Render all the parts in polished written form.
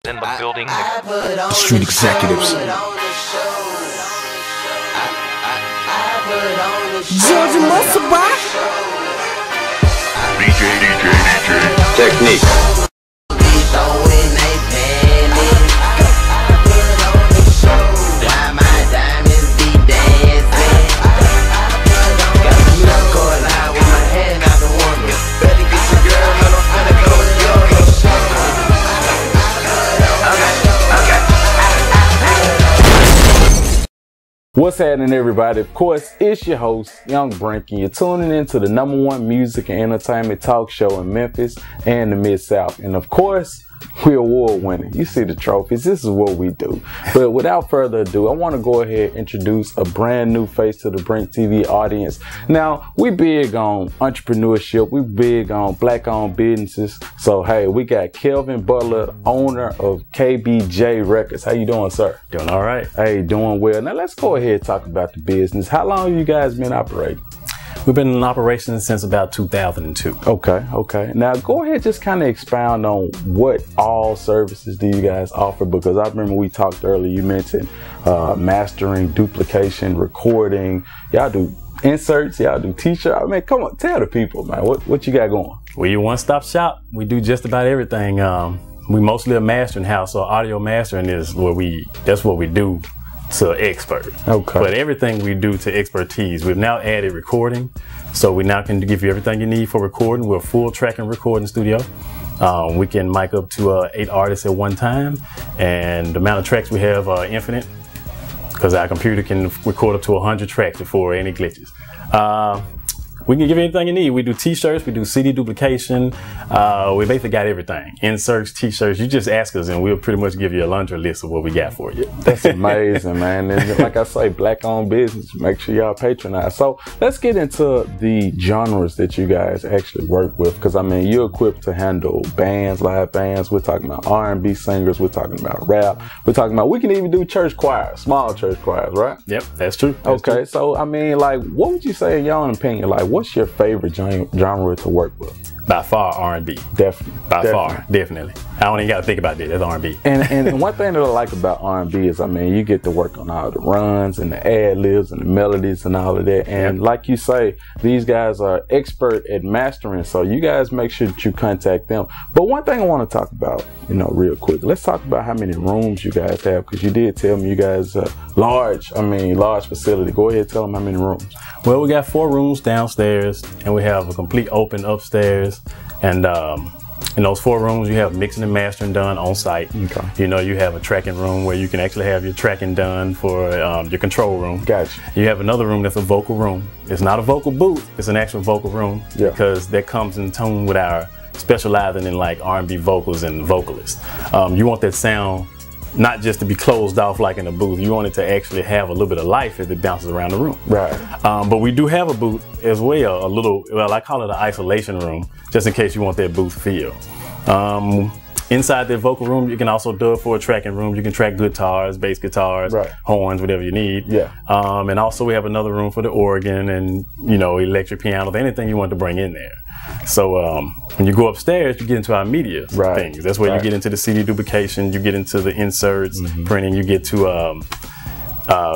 in the building. Street executives. Georgia Muscle Rock. DJ. Technique. What's happening, everybody? Of course, it's your host, Young Brink, and you're tuning into the #1 music and entertainment talk show in Memphis and the Mid-South. And of course, we're award winning. You see the trophies. This is what we do. But without further ado, I want to go ahead and introduce a brand new face to the BrinkTV audience. Now, we big on entrepreneurship. We big on black-owned businesses. So, hey, we got Kelvin Butler, owner of KBJ Records. How you doing, sir? Doing all right. Hey, doing well. Now, let's go ahead and talk about the business. How long have you guys been operating? We've been in operation since about 2002. Okay. Now go ahead, just kind of expound on what all services do you guys offer, because I remember we talked earlier, you mentioned mastering, duplication, recording. Y'all do inserts, y'all do t-shirts. I mean, come on, tell the people, man, what you got going? We're a one-stop shop. We do just about everything. We mostly a mastering house, so audio mastering is that's what we do to expert. Okay. But everything we do to expertise. We've now added recording, so we now can give you everything you need for recording. We're a full track and recording studio. We can mic up to 8 artists at one time, and the amount of tracks we have are infinite, because our computer can record up to 100 tracks before any glitches. We can give you anything you need. We do t-shirts, we do CD duplication. We basically got everything. Inserts, t-shirts. You just ask us and we'll pretty much give you a laundry list of what we got for you. That's amazing, man. And like I say, black-owned business. Make sure y'all patronize. So let's get into the genres that you guys actually work with, because I mean, you're equipped to handle bands, live bands. We're talking about R&B singers. We're talking about rap. We can even do church choirs, small church choirs, right? Yep, that's true. That's true. So I mean, like, what would you say in your own opinion? Like, what's your favorite genre to work with? By far, R&B. Definitely. By far, definitely. I don't even got to think about that. That's R&B. And one thing that I like about R&B is, I mean, you get to work on all the runs and the ad-libs and the melodies and all of that. And like you say, these guys are expert at mastering, so you guys make sure that you contact them. But one thing I want to talk about, real quick, let's talk about how many rooms you guys have, because you did tell me you guys large facility. Go ahead and tell them how many rooms. Well, we got 4 rooms downstairs, and we have a complete open upstairs. And in those 4 rooms, you have mixing and mastering done on site. Okay. You have a tracking room where you can actually have your tracking done for your control room. Gotcha. You have another room that's a vocal room. It's not a vocal booth, it's an actual vocal room, because that comes in tune with our specializing in like R&B vocals and vocalists. You want that sound not just to be closed off like in a booth. You want it to actually have a little bit of life as it bounces around the room. Right. But we do have a booth as well, I call it an isolation room, just in case you want that booth feel. Inside the vocal room, you can also dub for a tracking room. You can track guitars, bass guitars, horns, whatever you need. Yeah. And also we have another room for the organ and, electric pianos, anything you want to bring in there. So when you go upstairs, you get into our media things. That's where you get into the CD duplication, you get into the inserts, printing, you get to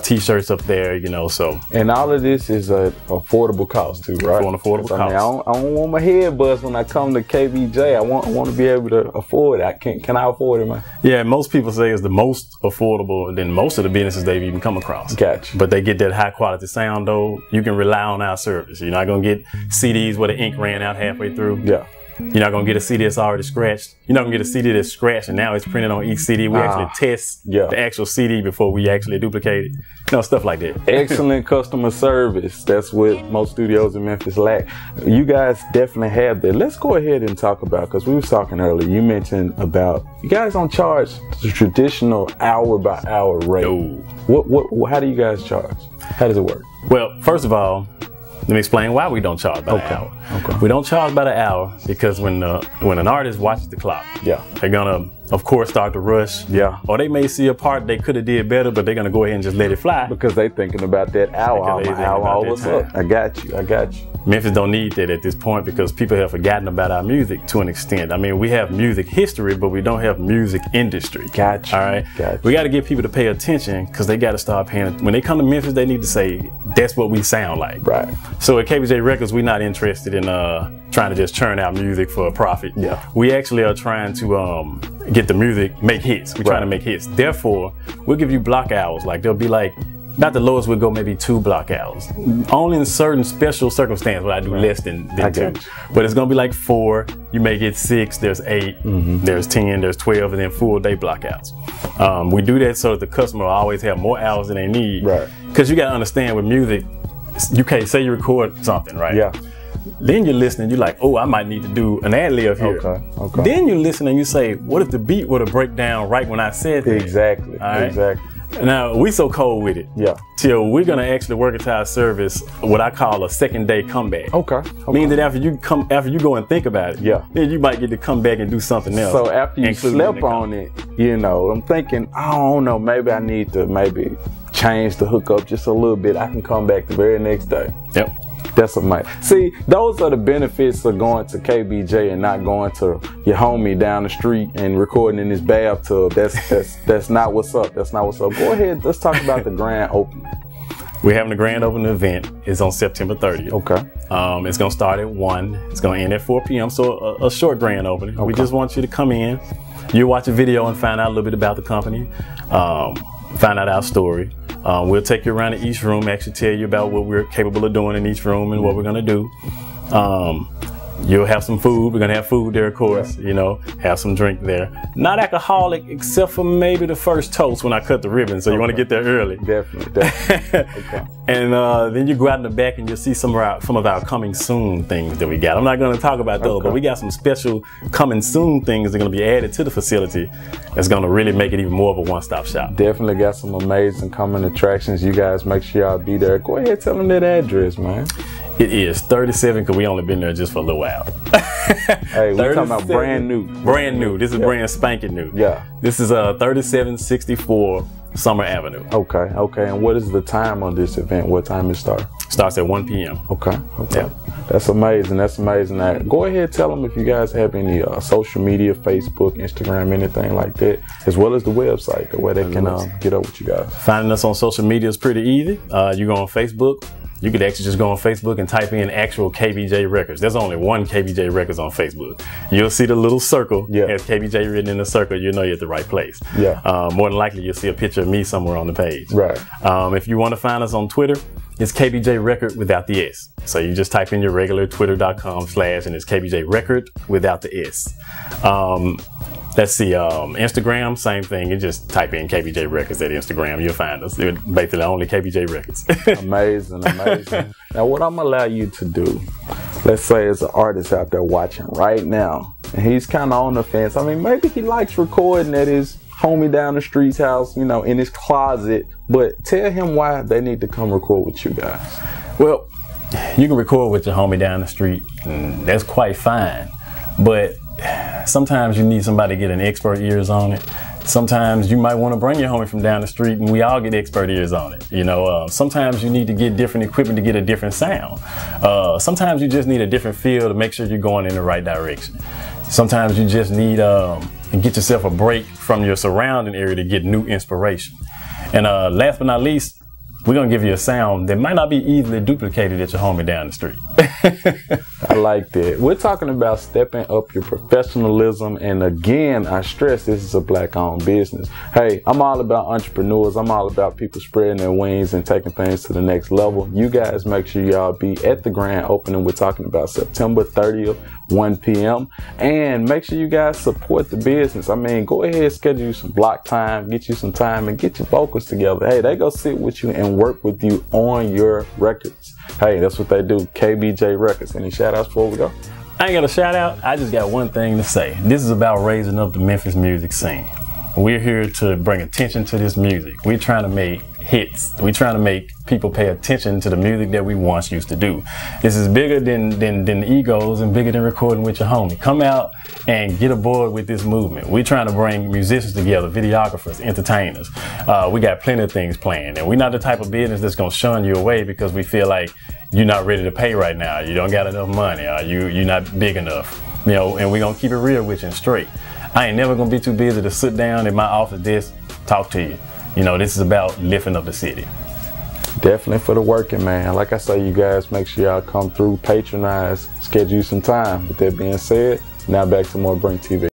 t-shirts up there, so. And all of this is an affordable cost too, right? For an affordable cost. I mean, I don't want my head buzz when I come to KBJ. I want to be able to afford it. Can I afford it, man? Yeah, most people say it's the most affordable than most of the businesses they've even come across. Gotcha. But they get that high quality sound though. You can rely on our service. You're not going to get CDs where the ink ran out halfway through. Yeah. You're not going to get a CD that's already scratched. You're not going to get a CD that's scratched and now it's printed on each CD. We actually test the actual CD before we actually duplicate it. Stuff like that. Excellent customer service. That's what most studios in Memphis lack. You guys definitely have that. Let's go ahead and talk about, because we was talking earlier, you mentioned about, you guys don't charge the traditional hour by hour rate. No. How do you guys charge? How does it work? Well, first of all, let me explain why we don't charge by the hour. We don't charge by the hour because when an artist watches the clock, they're gonna of course, start to rush. Yeah. Or they may see a part they could have did better, but they're gonna go ahead and just let it fly. Because they thinking about that hour. What's up? I got you. Memphis don't need that at this point because people have forgotten about our music to an extent. I mean, we have music history, but we don't have music industry. Gotcha. All right. Gotcha. We got to get people to pay attention because they got to start paying. When they come to Memphis, they need to say that's what we sound like. Right. So at KBJ Records, we're not interested in trying to just churn out music for a profit. Yeah. We actually are trying to get the music, make hits. We're trying to make hits. Therefore, we'll give you block hours. Like there'll be like. Not the lowest would go maybe 2 block hours. Only in certain special circumstances would I do less than 2. But it's gonna be like 4, you may get 6, there's 8, there's 10, there's 12, and then full day block outs. We do that so that the customer will always have more hours than they need. Right. Because you gotta understand with music, you can't say you record something, right? Yeah. Then you're listening, you're like, oh, I might need to do an ad lib here. Okay. Then you listen and you say, what if the beat were to break down right when I said that? Exactly. All right? Exactly. Now, we so cold with it. Yeah. Till we're gonna actually work into our service what I call a second day comeback. Okay. Meaning that after you go and think about it, then you might get to come back and do something else. So after you slept on it, you know, I'm thinking, I don't know, maybe I need to change the hookup just a little bit. I can come back the very next day. Yep. That's amazing. See, those are the benefits of going to KBJ and not going to your homie down the street and recording in his bathtub. That's not what's up. That's not what's up. Go ahead. Let's talk about the grand opening. We're having a grand opening event. It's on September 30th. Okay. It's gonna start at 1. It's gonna end at 4 p.m. So a short grand opening. We just want you to come in. You watch a video and find out a little bit about the company. Find out our story. We'll take you around to each room, actually tell you about what we're capable of doing in each room and what we're gonna do. You'll have some food. We're gonna have food there, of course. You know, have some drink there. Not alcoholic, except for maybe the first toast when I cut the ribbon. So you want to get there early. Definitely. Okay. And then you go out in the back and you'll see some of our coming soon things that we got. I'm not gonna talk about those, but we got some special coming soon things that are gonna be added to the facility. That's gonna really make it even more of a one-stop shop. Definitely got some amazing coming attractions. You guys make sure y'all be there. Go ahead, tell them that address, man. It is 37 because we only been there just for a little while. Hey, we're talking about brand new. Brand new. This is brand spanking new. Yeah. This is 3764 Summer Avenue. Okay. And what is the time on this event? What time it starts? Starts at 1 p.m. Okay. Yeah. That's amazing. Now, go ahead, tell them if you guys have any social media, Facebook, Instagram, anything like that, as well as the website, the way they can get up with you guys. Finding us on social media is pretty easy. You go on Facebook. You could actually just go on Facebook and type in actual KBJ Records. There's only one KBJ Records on Facebook. You'll see the little circle. Has KBJ written in the circle. You know you're at the right place. Yeah. More than likely, you'll see a picture of me somewhere on the page. Right. If you want to find us on Twitter, it's KBJ Record without the S. So you just type in your regular twitter.com/ and it's KBJ Record without the S. Let's see, Instagram, same thing. You just type in KBJ Records at Instagram, you'll find us. They're basically only KBJ Records. Amazing. Now, what I'm gonna allow you to do, let's say there's an artist out there watching right now, and he's kind of on the fence. I mean, maybe he likes recording at his homie down the street's house, you know, in his closet, but tell him why they need to come record with you guys. Well, you can record with your homie down the street, and that's quite fine, but sometimes you need somebody to get an expert ears on it. Sometimes you might want to bring your homie from down the street and we all get expert ears on it. You know, sometimes you need to get different equipment to get a different sound. Sometimes you just need a different feel to make sure you're going in the right direction. Sometimes you just need to get yourself a break from your surrounding area to get new inspiration. And last but not least, we're gonna give you a sound that might not be easily duplicated at your homie down the street. I like that. We're talking about stepping up your professionalism, and again, I stress this is a Black-owned business. Hey, I'm all about entrepreneurs. I'm all about people spreading their wings and taking things to the next level. You guys make sure y'all be at the grand opening. We're talking about September 30th, 1 p.m. And make sure you guys support the business. I mean, go ahead, schedule you some block time, get you some time, and get your vocals together. Hey, they go sit with you and work with you on your records. Hey, that's what they do. KBJ Records. Any shout outs before we go? I ain't got a shout out. I just got one thing to say. This is about raising up the Memphis music scene. We're here to bring attention to this music. We're trying to make hits. We're trying to make people pay attention to the music that we once used to do. This is bigger than egos and bigger than recording with your homie. Come out and get aboard with this movement. We're trying to bring musicians together, videographers, entertainers. We got plenty of things planned, and we're not the type of business that's gonna shun you away because we feel like you're not ready to pay right now. You don't got enough money, or you're not big enough. You know, and we're gonna keep it real with you and straight. I ain't never gonna be too busy to sit down in my office desk, talk to you. You know, this is about lifting up the city. Definitely for the working man. Like I say, you guys make sure y'all come through, patronize, schedule some time. With that being said, now back to more BrinkTV.